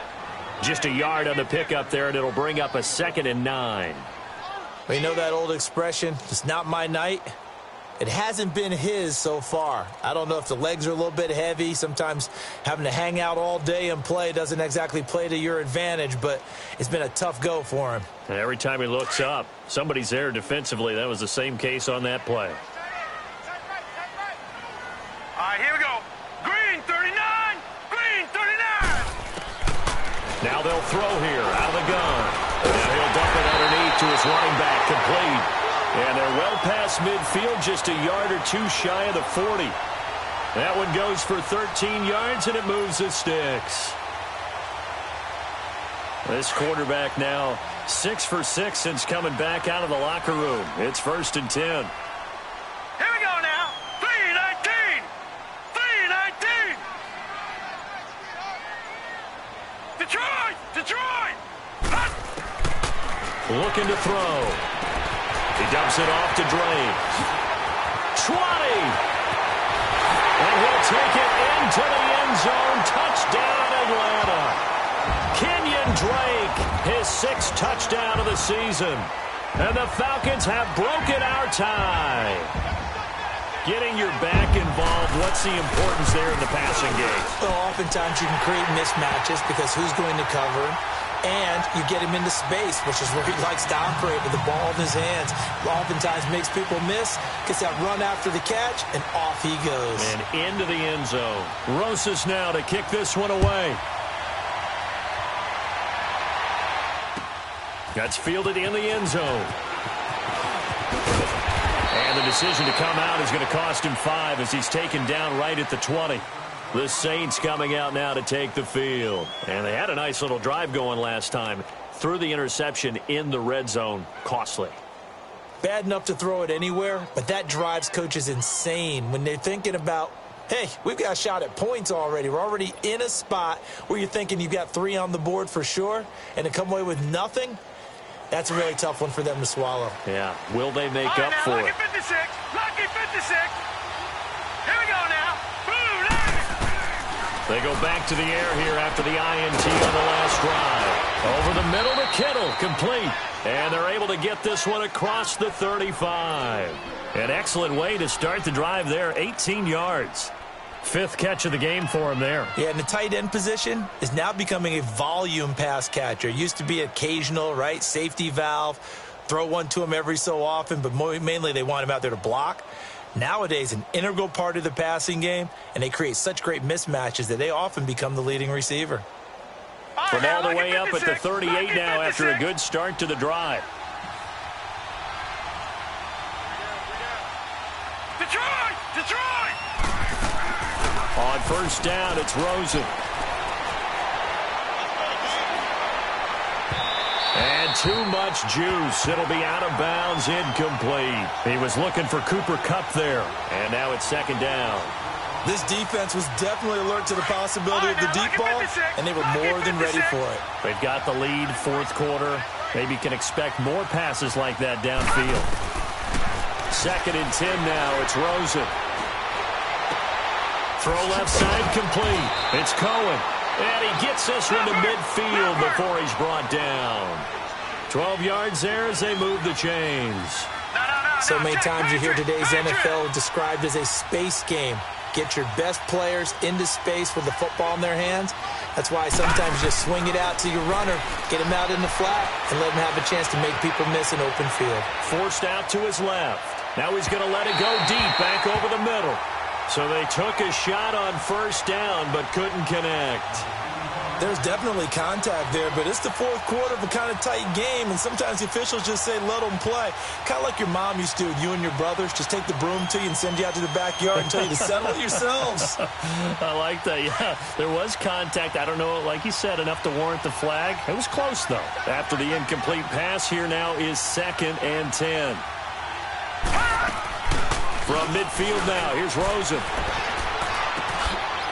Just a yard on the pickup there, and it'll bring up a 2nd and 9. Well, you know that old expression, it's not my night. It hasn't been his so far. I don't know if the legs are a little bit heavy. Sometimes having to hang out all day and play doesn't exactly play to your advantage, but it's been a tough go for him. Every time he looks up, somebody's there defensively. That was the same case on that play. All right, here we go. Green 39. Green 39. Now they'll throw here out of the gun. Now he'll dump it underneath to his running back, complete. And they're well past midfield, just a yard or 2 shy of the 40. That one goes for 13 yards, and it moves the sticks. This quarterback now 6 for 6 since coming back out of the locker room. It's 1st and 10. looking to throw. He dumps it off to Drake. 20. And he'll take it into the end zone. Touchdown, Atlanta. Kenyon Drake, his 6th touchdown of the season. And the Falcons have broken our tie. Getting your back involved, what's the importance there in the passing game? Well, oftentimes you can create mismatches because who's going to cover him? And you get him into space, which is where he likes to operate with the ball in his hands. Oftentimes makes people miss, gets that run after the catch, and off he goes. And into the end zone. Rosas now to kick this one away. That's fielded in the end zone. And the decision to come out is going to cost him 5 as he's taken down right at the 20. The Saints coming out now to take the field. And they had a nice little drive going last time. Threw the interception in the red zone. Costly. Bad enough to throw it anywhere, but that drives coaches insane when they're thinking about, hey, we've got a shot at points already. We're already in a spot where you're thinking you've got 3 on the board for sure, and to come away with nothing, that's a really tough one for them to swallow. Yeah. Will they make up for it? Lucky 56. Lucky 56. Here we go now. Boom, they go back to the air here after the INT on the last drive. Over the middle to Kittle. Complete. And they're able to get this one across the 35. An excellent way to start the drive there. 18 yards. 5th catch of the game for him there. Yeah, and the tight end position is now becoming a volume pass catcher. It used to be occasional, right? Safety valve. Throw one to him every so often, but mainly they want him out there to block. Nowadays, an integral part of the passing game, and they create such great mismatches that they often become the leading receiver. From all the way up at the 38 now after a good start to the drive. Detroit! Detroit! On first down, it's Rosen. And too much juice. It'll be out of bounds, incomplete. He was looking for Cooper Kupp there. And now it's 2nd down. This defense was definitely alert to the possibility of the deep ball, and they were more than ready for it. They've got the lead, 4th quarter. Maybe can expect more passes like that downfield. 2nd and 10 now. It's Rosen. Throw left side complete. It's Cohen. And he gets this one to midfield before he's brought down. 12 yards there as they move the chains. So many times you hear today's NFL described as a space game. Get your best players into space with the football in their hands. That's why sometimes you just swing it out to your runner, get him out in the flat, and let him have a chance to make people miss an open field. Forced out to his left. Now he's going to let it go deep back over the middle. So they took a shot on first down but couldn't connect. There's definitely contact there, but it's the 4th quarter of a kind of tight game, and sometimes the officials just say, let them play. Kind of like your mom used to do with you and your brothers. Just take the broom to you and send you out to the backyard and tell you to settle it yourselves. I like that, yeah. There was contact. I don't know, like you said, enough to warrant the flag. It was close, though. After the incomplete pass, here now is 2nd and 10. From midfield now, here's Rosen.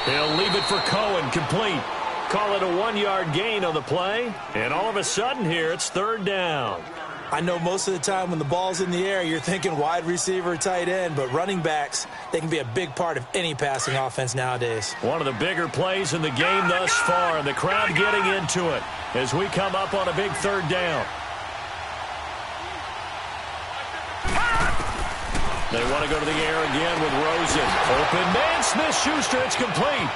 He'll leave it for Cohen, complete. Call it a 1-yard gain on the play. And all of a sudden here, it's 3rd down. I know most of the time when the ball's in the air, you're thinking wide receiver, tight end, but running backs, they can be a big part of any passing offense nowadays. One of the bigger plays in the game thus far, and the crowd getting into it as we come up on a big 3rd down. They want to go to the air again with Rosen. Open man, Smith-Schuster, it's complete.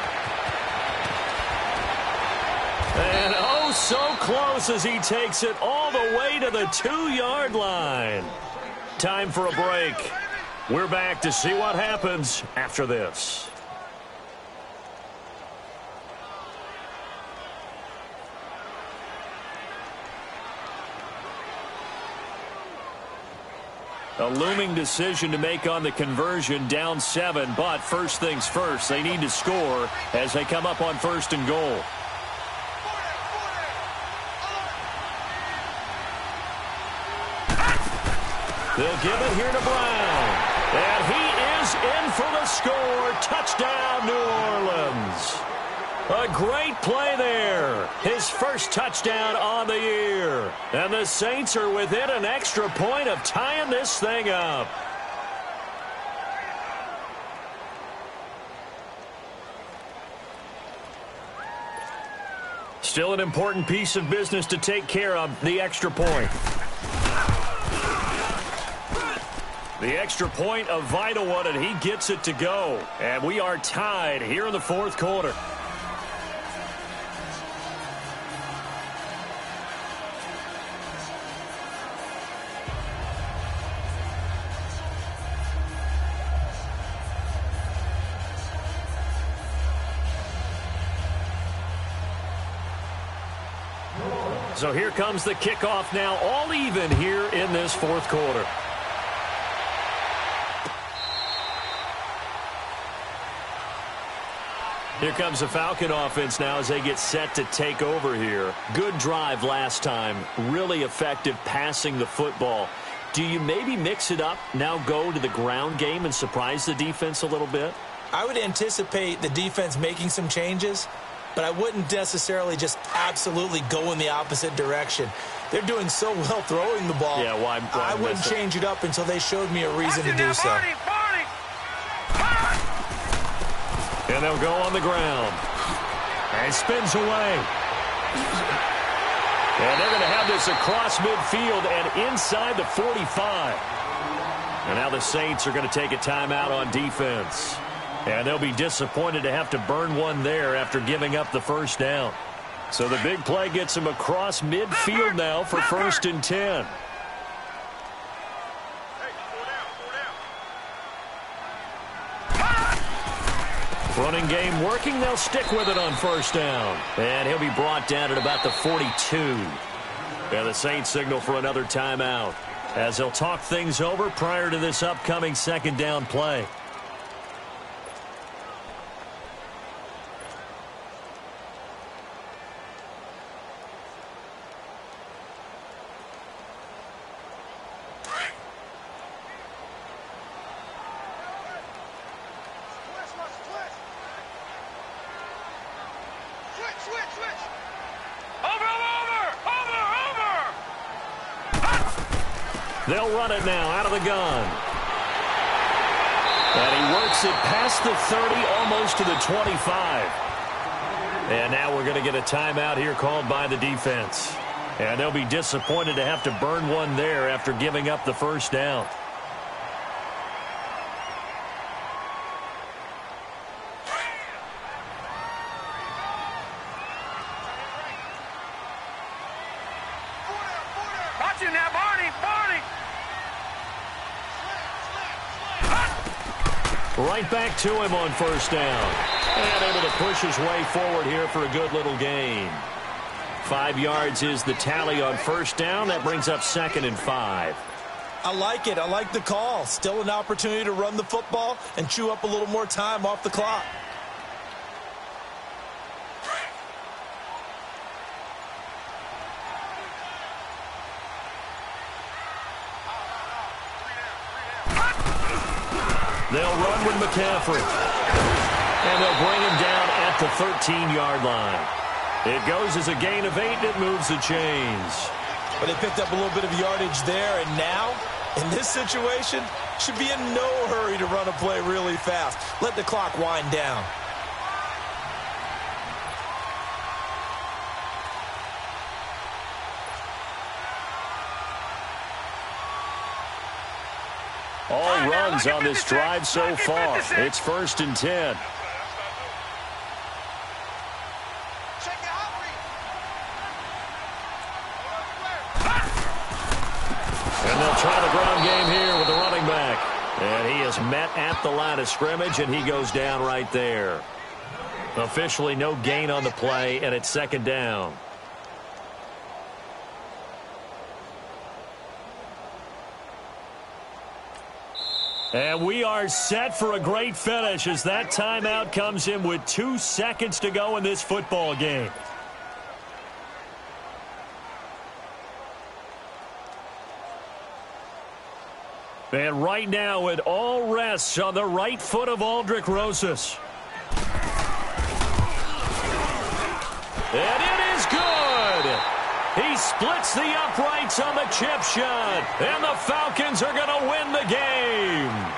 And oh, so close as he takes it all the way to the 2-yard line. Time for a break. We're back to see what happens after this. A looming decision to make on the conversion, down 7, but first things first, they need to score as they come up on 1st and goal. They'll give it here to Brown. And he is in for the score. Touchdown, New Orleans. A great play there. His first touchdown on the year. And the Saints are within an extra point of tying this thing up. Still an important piece of business to take care of, the extra point. The extra point, a vital one, and he gets it to go. And we are tied here in the fourth quarter. So here comes the kickoff now, all even here in this fourth quarter. Here comes the Falcon offense now as they get set to take over here. Good drive last time. Really effective passing the football. Do you maybe mix it up, now go to the ground game and surprise the defense a little bit? I would anticipate the defense making some changes, but I wouldn't necessarily just absolutely go in the opposite direction. They're doing so well throwing the ball. Yeah, why I wouldn't change it up until they showed me a reason to do so. And they'll go on the ground. And spins away. And they're going to have this across midfield and inside the 45. And now the Saints are going to take a timeout on defense. And they'll be disappointed to have to burn one there after giving up the first down. So the big play gets them across midfield now for 1st and 10. Running game working. They'll stick with it on 1st down. And he'll be brought down at about the 42. And the Saints signal for another timeout as they'll talk things over prior to this upcoming 2nd down play. They'll run it now out of the gun. And he works it past the 30, almost to the 25. And now we're going to get a timeout here called by the defense. And they'll be disappointed to have to burn one there after giving up the first down. Right back to him on 1st down. And able to push his way forward here for a good little gain. 5 yards is the tally on 1st down. That brings up 2nd and 5. I like it. I like the call. Still an opportunity to run the football and chew up a little more time off the clock. They'll run with McCaffrey. And they'll bring him down at the 13-yard line. It goes as a gain of 8, and it moves the chains. But they picked up a little bit of yardage there, and now, in this situation, should be in no hurry to run a play really fast. Let the clock wind down. All runs on this drive so far. It's 1st and 10. And they'll try the ground game here with the running back. And he is met at the line of scrimmage, and he goes down right there. Officially no gain on the play, and it's 2nd down. And we are set for a great finish as that timeout comes in with 2 seconds to go in this football game. And right now it all rests on the right foot of Aldrick Rosas. And it is good. He splits the uprights on the chip shot. And the Falcons are going to win the game.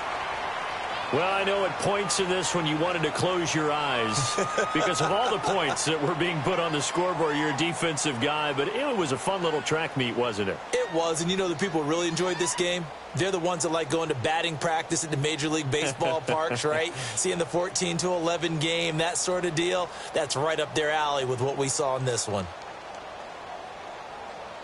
Well, I know at points in this when you wanted to close your eyes because of all the points that were being put on the scoreboard. You're a defensive guy, but it was a fun little track meet, wasn't it? It was, and you know the people who really enjoyed this game? They're the ones that like going to batting practice at the Major League Baseball parks, right? Seeing the 14-11 game, that sort of deal. That's right up their alley with what we saw in this one.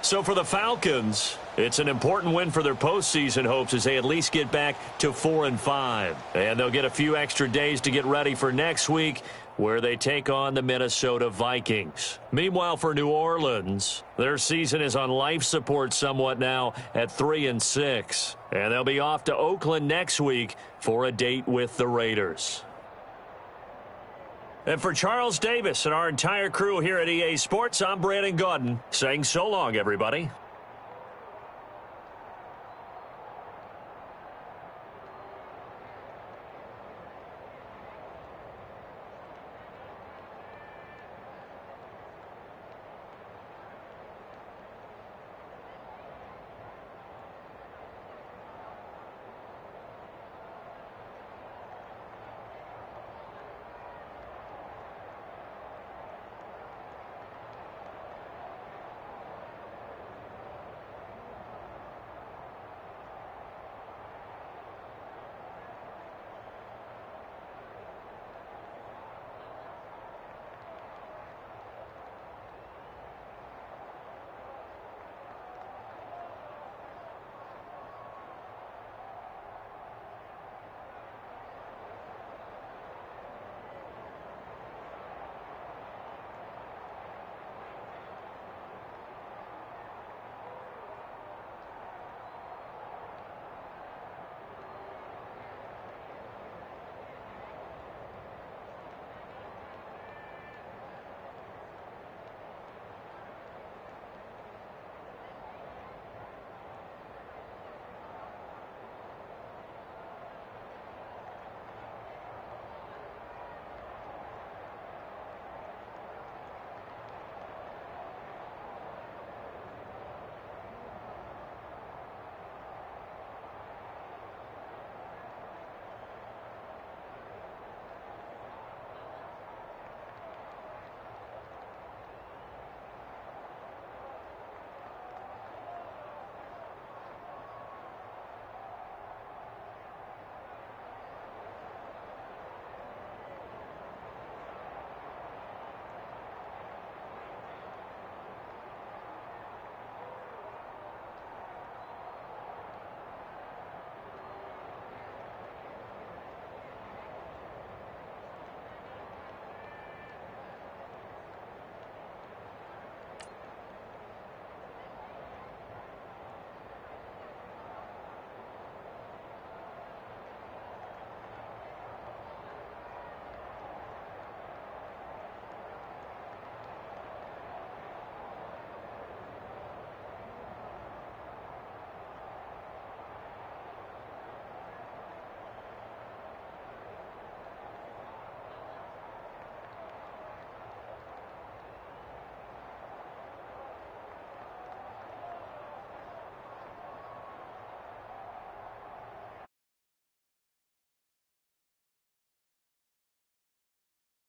So for the Falcons, it's an important win for their postseason hopes as they at least get back to 4-5. And they'll get a few extra days to get ready for next week where they take on the Minnesota Vikings. Meanwhile, for New Orleans, their season is on life support somewhat now at 3-6. And they'll be off to Oakland next week for a date with the Raiders. And for Charles Davis and our entire crew here at EA Sports, I'm Brandon Gaudin saying so long, everybody.